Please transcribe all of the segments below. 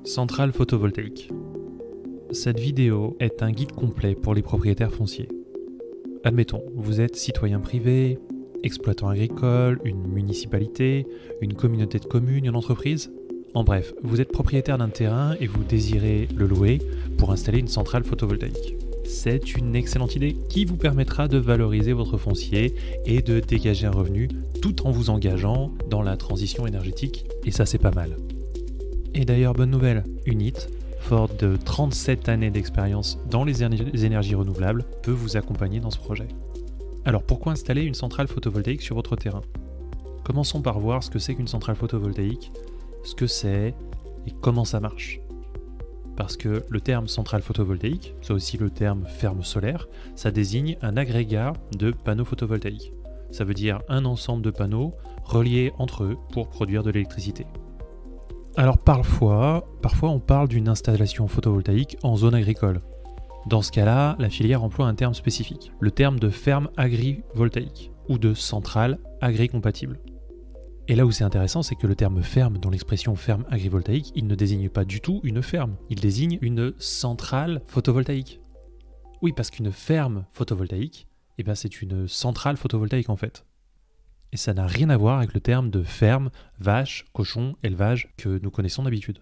Centrale photovoltaïque. Cette vidéo est un guide complet pour les propriétaires fonciers. Admettons, vous êtes citoyen privé, exploitant agricole, une municipalité, une communauté de communes, une entreprise. En bref, vous êtes propriétaire d'un terrain et vous désirez le louer pour installer une centrale photovoltaïque. C'est une excellente idée qui vous permettra de valoriser votre foncier et de dégager un revenu tout en vous engageant dans la transition énergétique, et ça c'est pas mal. Et d'ailleurs, bonne nouvelle, Unit, fort de 37 années d'expérience dans les énergies renouvelables, peut vous accompagner dans ce projet. Alors pourquoi installer une centrale photovoltaïque sur votre terrain? Commençons par voir ce que c'est qu'une centrale photovoltaïque, ce que c'est et comment ça marche. Parce que le terme centrale photovoltaïque, c'est aussi le terme ferme solaire, ça désigne un agrégat de panneaux photovoltaïques. Ça veut dire un ensemble de panneaux reliés entre eux pour produire de l'électricité. Alors parfois on parle d'une installation photovoltaïque en zone agricole. Dans ce cas-là, la filière emploie un terme spécifique, le terme de ferme agrivoltaïque ou de centrale agri-compatible. Et là où c'est intéressant, c'est que le terme ferme dans l'expression ferme agrivoltaïque, il ne désigne pas du tout une ferme, il désigne une centrale photovoltaïque. Oui, parce qu'une ferme photovoltaïque, c'est une centrale photovoltaïque en fait. Et ça n'a rien à voir avec le terme de ferme, vache, cochon, élevage que nous connaissons d'habitude.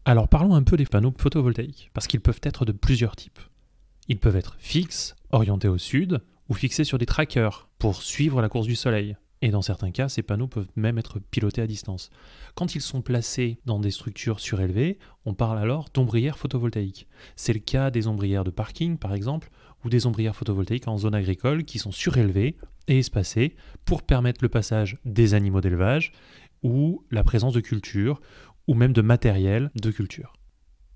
Alors parlons un peu des panneaux photovoltaïques, parce qu'ils peuvent être de plusieurs types. Ils peuvent être fixes, orientés au sud, ou fixés sur des trackers pour suivre la course du soleil. Et dans certains cas, ces panneaux peuvent même être pilotés à distance. Quand ils sont placés dans des structures surélevées, on parle alors d'ombrières photovoltaïques. C'est le cas des ombrières de parking, par exemple, ou des ombrières photovoltaïques en zone agricole qui sont surélevées et espacées pour permettre le passage des animaux d'élevage ou la présence de cultures ou même de matériel de culture.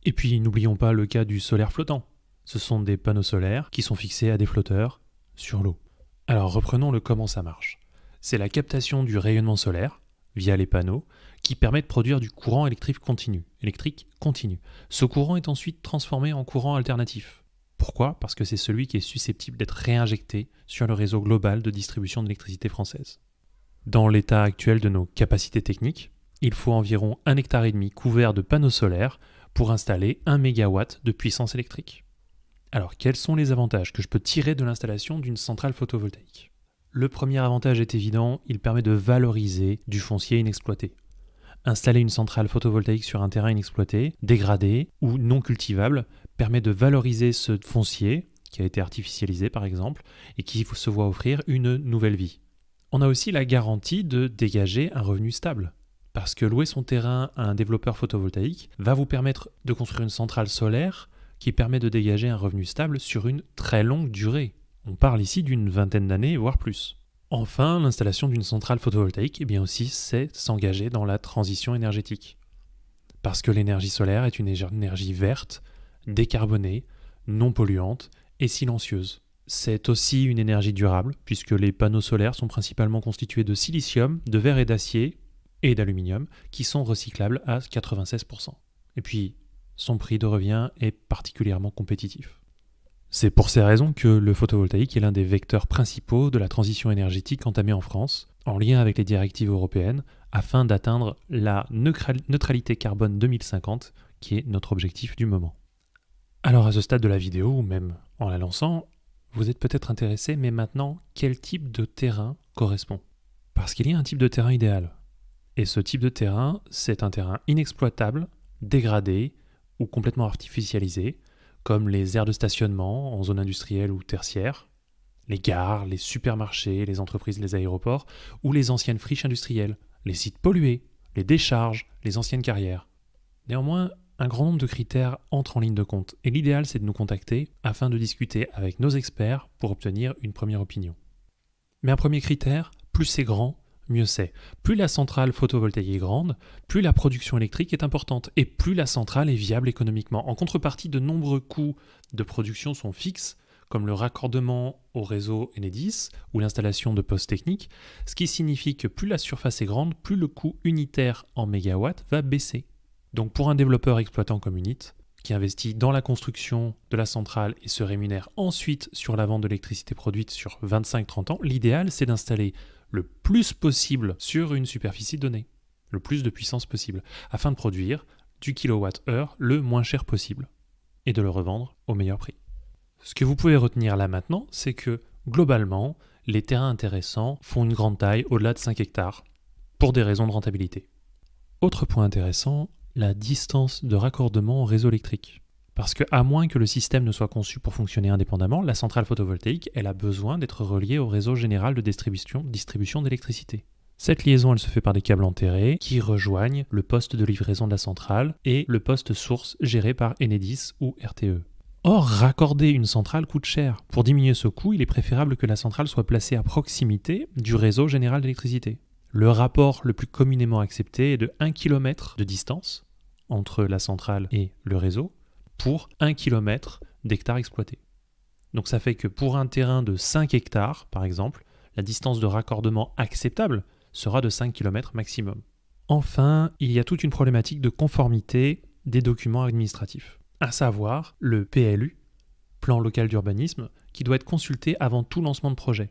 Et puis n'oublions pas le cas du solaire flottant. Ce sont des panneaux solaires qui sont fixés à des flotteurs sur l'eau. Alors reprenons le comment ça marche. C'est la captation du rayonnement solaire, via les panneaux, qui permet de produire du courant électrique continu. Ce courant est ensuite transformé en courant alternatif. Pourquoi? Parce que c'est celui qui est susceptible d'être réinjecté sur le réseau global de distribution d'électricité française. Dans l'état actuel de nos capacités techniques, il faut environ 1,5 hectare couvert de panneaux solaires pour installer 1 MW de puissance électrique. Alors, quels sont les avantages que je peux tirer de l'installation d'une centrale photovoltaïque? Le premier avantage est évident, il permet de valoriser du foncier inexploité. Installer une centrale photovoltaïque sur un terrain inexploité, dégradé ou non cultivable, permet de valoriser ce foncier, qui a été artificialisé par exemple, et qui se voit offrir une nouvelle vie. On a aussi la garantie de dégager un revenu stable. Parce que louer son terrain à un développeur photovoltaïque va vous permettre de construire une centrale solaire qui permet de dégager un revenu stable sur une très longue durée. On parle ici d'une vingtaine d'années, voire plus. Enfin, l'installation d'une centrale photovoltaïque, aussi, c'est s'engager dans la transition énergétique. Parce que l'énergie solaire est une énergie verte, décarbonée, non polluante et silencieuse. C'est aussi une énergie durable, puisque les panneaux solaires sont principalement constitués de silicium, de verre et d'acier, et d'aluminium, qui sont recyclables à 96%. Et puis, son prix de revient est particulièrement compétitif. C'est pour ces raisons que le photovoltaïque est l'un des vecteurs principaux de la transition énergétique entamée en France, en lien avec les directives européennes, afin d'atteindre la neutralité carbone 2050, qui est notre objectif du moment. Alors à ce stade de la vidéo, ou même en la lançant, vous êtes peut-être intéressé, mais maintenant, quel type de terrain correspond? Parce qu'il y a un type de terrain idéal. Et ce type de terrain, c'est un terrain inexploitable, dégradé ou complètement artificialisé, comme les aires de stationnement en zone industrielle ou tertiaire, les gares, les supermarchés, les entreprises, les aéroports, ou les anciennes friches industrielles, les sites pollués, les décharges, les anciennes carrières. Néanmoins, un grand nombre de critères entrent en ligne de compte, et l'idéal c'est de nous contacter afin de discuter avec nos experts pour obtenir une première opinion. Mais un premier critère, plus c'est grand, mieux c'est. Plus la centrale photovoltaïque est grande, plus la production électrique est importante et plus la centrale est viable économiquement. En contrepartie, de nombreux coûts de production sont fixes, comme le raccordement au réseau Enedis ou l'installation de postes techniques, ce qui signifie que plus la surface est grande, plus le coût unitaire en mégawatts va baisser. Donc pour un développeur exploitant comme Unit, qui investit dans la construction de la centrale et se rémunère ensuite sur la vente de l'électricité produite sur 25-30 ans, l'idéal c'est d'installer le plus possible sur une superficie donnée, le plus de puissance possible, afin de produire du kilowattheure le moins cher possible et de le revendre au meilleur prix. Ce que vous pouvez retenir là maintenant, c'est que globalement, les terrains intéressants font une grande taille au-delà de 5 hectares pour des raisons de rentabilité. Autre point intéressant, la distance de raccordement au réseau électrique. Parce qu'à moins que le système ne soit conçu pour fonctionner indépendamment, la centrale photovoltaïque, elle a besoin d'être reliée au réseau général de distribution d'électricité. Cette liaison, elle se fait par des câbles enterrés qui rejoignent le poste de livraison de la centrale et le poste source géré par Enedis ou RTE. Or, raccorder une centrale coûte cher. Pour diminuer ce coût, il est préférable que la centrale soit placée à proximité du réseau général d'électricité. Le rapport le plus communément accepté est de 1 km de distance entre la centrale et le réseau pour 1 km d'hectares exploités. Donc ça fait que pour un terrain de 5 hectares, par exemple, la distance de raccordement acceptable sera de 5 km maximum. Enfin, il y a toute une problématique de conformité des documents administratifs, à savoir le PLU, plan local d'urbanisme, qui doit être consulté avant tout lancement de projet.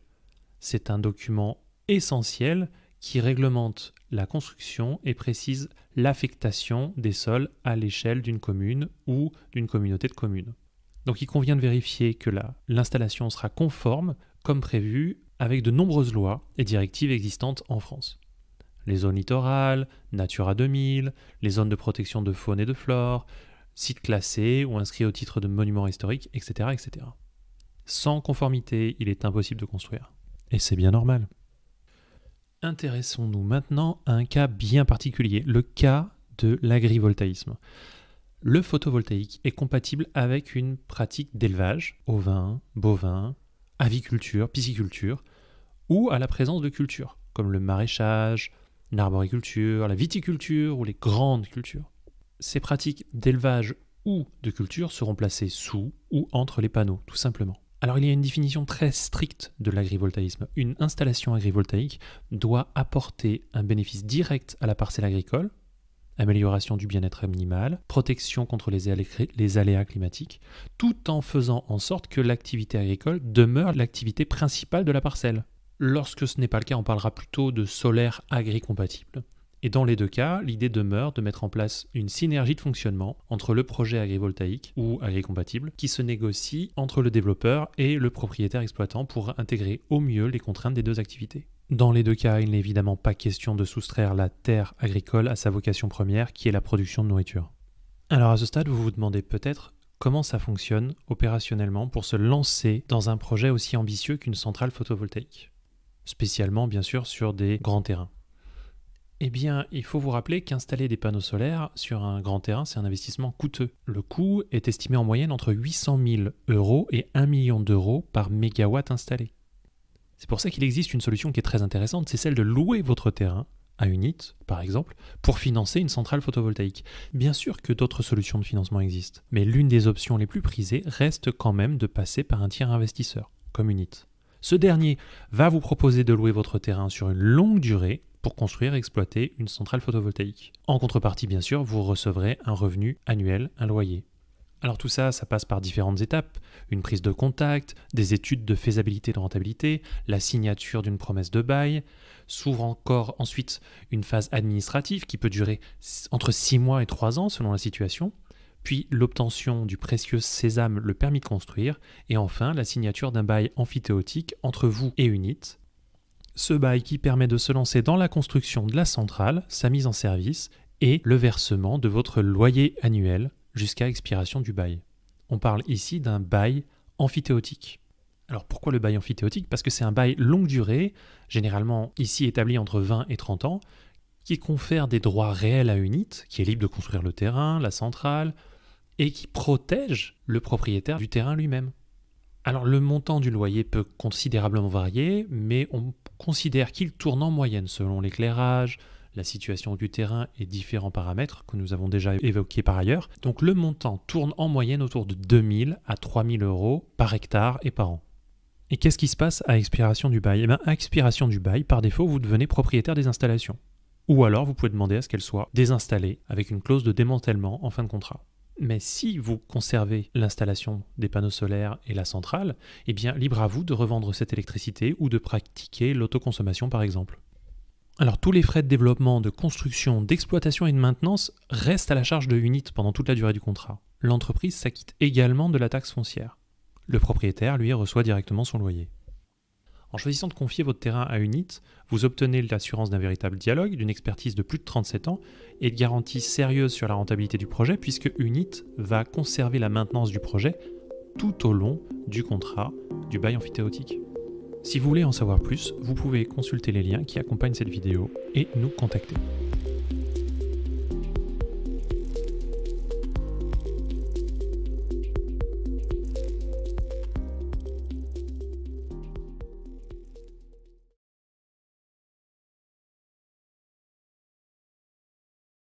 C'est un document essentiel qui réglemente la construction et précise l'affectation des sols à l'échelle d'une commune ou d'une communauté de communes. Donc il convient de vérifier que l'installation sera conforme, comme prévu, avec de nombreuses lois et directives existantes en France. Les zones littorales, Natura 2000, les zones de protection de faune et de flore, sites classés ou inscrits au titre de monuments historiques, etc., etc. Sans conformité, il est impossible de construire. Et c'est bien normal. Intéressons-nous maintenant à un cas bien particulier, le cas de l'agrivoltaïsme. Le photovoltaïque est compatible avec une pratique d'élevage, ovin, bovin, aviculture, pisciculture, ou à la présence de cultures, comme le maraîchage, l'arboriculture, la viticulture ou les grandes cultures. Ces pratiques d'élevage ou de culture seront placées sous ou entre les panneaux, tout simplement. Alors il y a une définition très stricte de l'agrivoltaïsme. Une installation agrivoltaïque doit apporter un bénéfice direct à la parcelle agricole, amélioration du bien-être animal, protection contre les aléas climatiques, tout en faisant en sorte que l'activité agricole demeure l'activité principale de la parcelle. Lorsque ce n'est pas le cas, on parlera plutôt de solaire agri-compatible. Et dans les deux cas, l'idée demeure de mettre en place une synergie de fonctionnement entre le projet agrivoltaïque ou agri-compatible qui se négocie entre le développeur et le propriétaire exploitant pour intégrer au mieux les contraintes des deux activités. Dans les deux cas, il n'est évidemment pas question de soustraire la terre agricole à sa vocation première qui est la production de nourriture. Alors à ce stade, vous vous demandez peut-être comment ça fonctionne opérationnellement pour se lancer dans un projet aussi ambitieux qu'une centrale photovoltaïque, spécialement bien sûr sur des grands terrains. Eh bien, il faut vous rappeler qu'installer des panneaux solaires sur un grand terrain, c'est un investissement coûteux. Le coût est estimé en moyenne entre 800 000 € et 1 million d'euros par mégawatt installé. C'est pour ça qu'il existe une solution qui est très intéressante, c'est celle de louer votre terrain à Unit, par exemple, pour financer une centrale photovoltaïque. Bien sûr que d'autres solutions de financement existent, mais l'une des options les plus prisées reste quand même de passer par un tiers investisseur, comme Unit. Ce dernier va vous proposer de louer votre terrain sur une longue durée pour construire et exploiter une centrale photovoltaïque. En contrepartie, bien sûr, vous recevrez un revenu annuel, un loyer. Alors tout ça, ça passe par différentes étapes, une prise de contact, des études de faisabilité et de rentabilité, la signature d'une promesse de bail, s'ouvre encore ensuite une phase administrative qui peut durer entre 6 mois et 3 ans selon la situation, puis l'obtention du précieux sésame, le permis de construire, et enfin la signature d'un bail emphytéotique entre vous et Unit. Ce bail qui permet de se lancer dans la construction de la centrale, sa mise en service et le versement de votre loyer annuel jusqu'à expiration du bail. On parle ici d'un bail emphytéotique. Alors pourquoi le bail emphytéotique ? Parce que c'est un bail longue durée, généralement ici établi entre 20 et 30 ans, qui confère des droits réels à Unit, qui est libre de construire le terrain, la centrale, et qui protège le propriétaire du terrain lui-même. Alors le montant du loyer peut considérablement varier, mais on considère qu'il tourne en moyenne selon l'éclairage, la situation du terrain et différents paramètres que nous avons déjà évoqués par ailleurs. Donc le montant tourne en moyenne autour de 2 000 à 3 000 € par hectare et par an. Et qu'est-ce qui se passe à expiration du bail ? Eh bien, à expiration du bail, par défaut, vous devenez propriétaire des installations. Ou alors, vous pouvez demander à ce qu'elles soient désinstallées avec une clause de démantèlement en fin de contrat. Mais si vous conservez l'installation des panneaux solaires et la centrale, eh bien, libre à vous de revendre cette électricité ou de pratiquer l'autoconsommation par exemple. Alors tous les frais de développement, de construction, d'exploitation et de maintenance restent à la charge de Unit pendant toute la durée du contrat. L'entreprise s'acquitte également de la taxe foncière. Le propriétaire, lui, reçoit directement son loyer. En choisissant de confier votre terrain à Unit, vous obtenez l'assurance d'un véritable dialogue, d'une expertise de plus de 37 ans et de garanties sérieuses sur la rentabilité du projet puisque Unit va conserver la maintenance du projet tout au long du contrat du bail emphytéotique. Si vous voulez en savoir plus, vous pouvez consulter les liens qui accompagnent cette vidéo et nous contacter.